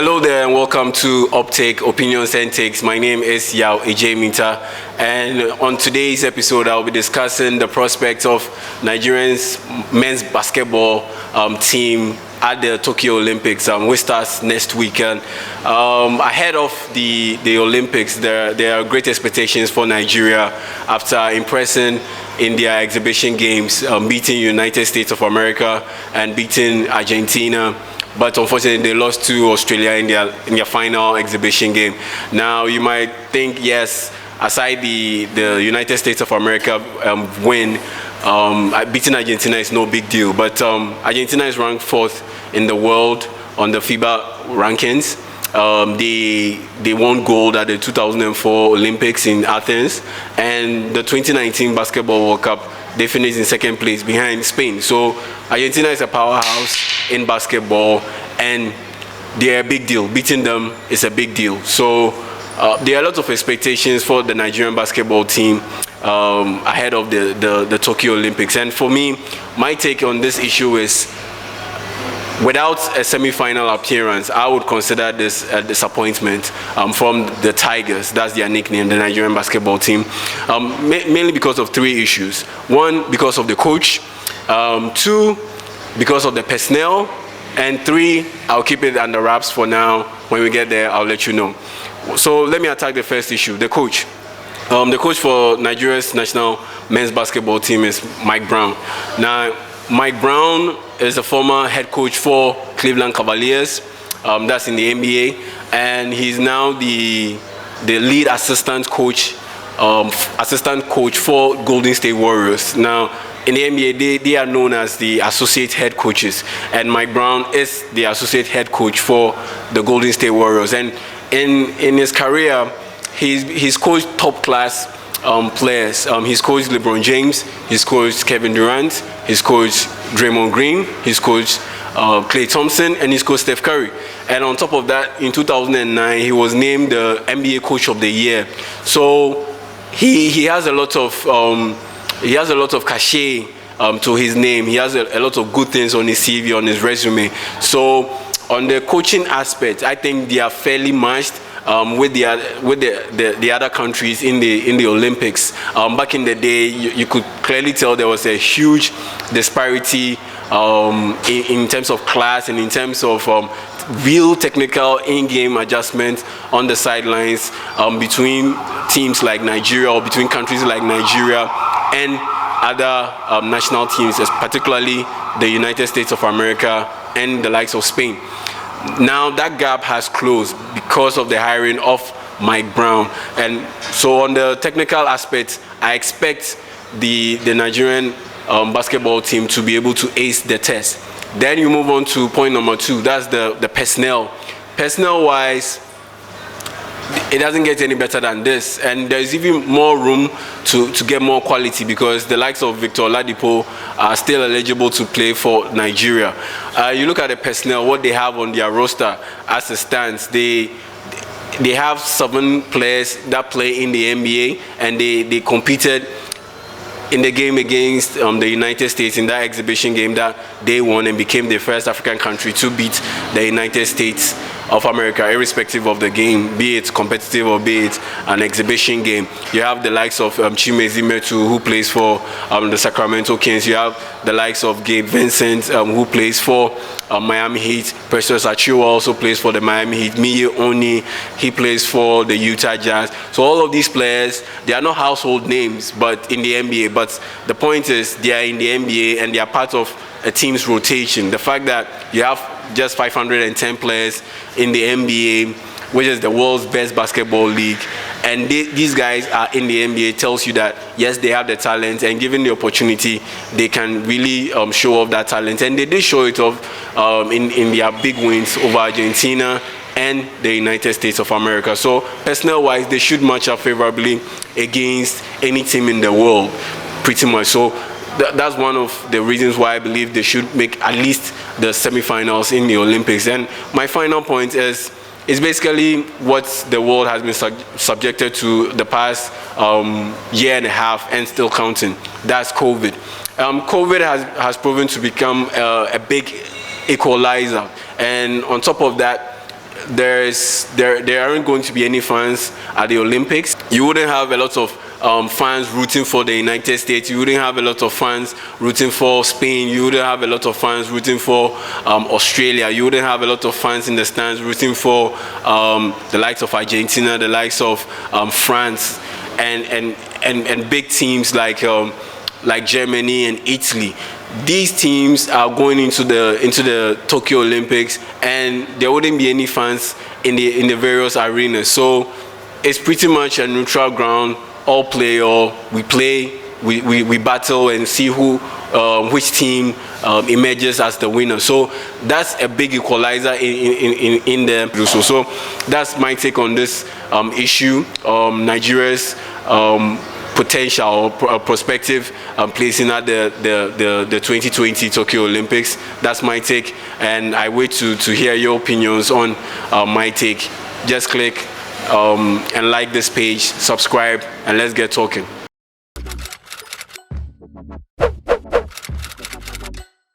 Hello there and welcome to OPTAKE Opinions and Takes. My name is Yao Ej Minta, and on today's episode I'll be discussing the prospects of Nigerians men's basketball team at the Tokyo Olympics, which starts next weekend. Ahead of the Olympics, there are great expectations for Nigeria after impressing in their exhibition games, beating United States of America and beating Argentina. But unfortunately, they lost to Australia in their final exhibition game. Now, you might think, yes, aside the United States of America win, beating Argentina is no big deal. But Argentina is ranked 4th in the world on the FIBA rankings. They won gold at the 2004 Olympics in Athens, and the 2019 Basketball World Cup, they finished in 2nd place behind Spain. So Argentina is a powerhouse in basketball, and they're a big deal. Beating them is a big deal. So there are a lot of expectations for the Nigerian basketball team ahead of the Tokyo Olympics. And for me, my take on this issue is, without a semi-final appearance, I would consider this a disappointment from the Tigers. That's their nickname, the Nigerian basketball team. Mainly because of 3 issues. 1, because of the coach. 2, because of the personnel. And 3, I'll keep it under wraps for now. When we get there, I'll let you know. So let me attack the first issue, the coach. The coach for Nigeria's national men's basketball team is Mike Brown. Now, Mike Brown is a former head coach for Cleveland Cavaliers, that's in the NBA, and he's now the lead assistant coach for Golden State Warriors. Now, in the NBA, they are known as the associate head coaches, and Mike Brown is the associate head coach for the Golden State Warriors. And in his career, he's coached top class players. He's coached LeBron James, he's coached Kevin Durant, he's coached Draymond Green, he's coached Klay Thompson, and he's coached Steph Curry. And on top of that, in 2009, he was named the NBA Coach of the Year. So he has a lot of cachet to his name. He has a lot of good things on his CV, on his resume. So on the coaching aspect, I think they are fairly matched with the other countries in the Olympics. Back in the day, you could clearly tell there was a huge disparity in terms of class and in terms of real technical in-game adjustments on the sidelines between teams like Nigeria, or between countries like Nigeria and other national teams, particularly the United States of America and the likes of Spain. Now that gap has closed because of the hiring of Mike Brown. And so on the technical aspect, I expect the Nigerian basketball team to be able to ace the test. Then you move on to point number 2, that's the personnel. Personnel-wise, it doesn't get any better than this, and there's even more room to get more quality, because the likes of Victor Oladipo are still eligible to play for Nigeria. You look at the personnel, what they have on their roster as it stands. They have 7 players that play in the NBA, and they competed in the game against the United States, in that exhibition game that they won and became the first African country to beat the United States of America, irrespective of the game, be it competitive or be it an exhibition game. You have the likes of Chimezie Metu, who plays for the Sacramento Kings. You have the likes of Gabe Vincent, who plays for Miami Heat. Precious Achiuwa also plays for the Miami Heat. Miye Oni, he plays for the Utah Jazz. So all of these players, they are not household names, but in the NBA. But the point is, they are in the NBA and they are part of a team's rotation. The fact that you have just 510 players in the NBA, which is the world's best basketball league, and these guys are in the NBA, tells you that yes, they have the talent, and given the opportunity, they can really show off that talent. And they did show it off in their big wins over Argentina and the United States of America. So personnel-wise, they should match up favorably against any team in the world, pretty much. So that's one of the reasons why I believe they should make at least the semifinals in the Olympics. And my final point is basically what the world has been subjected to the past year and a half, and still counting. That's COVID. COVID has proven to become a big equalizer, and on top of that, there aren't going to be any fans at the Olympics. You wouldn't have a lot of fans rooting for the United States. You wouldn't have a lot of fans rooting for Spain. You wouldn't have a lot of fans rooting for Australia. You wouldn't have a lot of fans in the stands rooting for the likes of Argentina, the likes of France, and big teams like Germany and Italy. These teams are going into the Tokyo Olympics, and there wouldn't be any fans in the various arenas. So it's pretty much a neutral ground. All play, or we play, we battle and see which team emerges as the winner. So that's a big equalizer in there. So that's my take on this issue. Nigeria's potential or prospective placing at the 2020 Tokyo Olympics. That's my take, and I wait to hear your opinions on my take. Just click and like this page, subscribe, and let's get talking.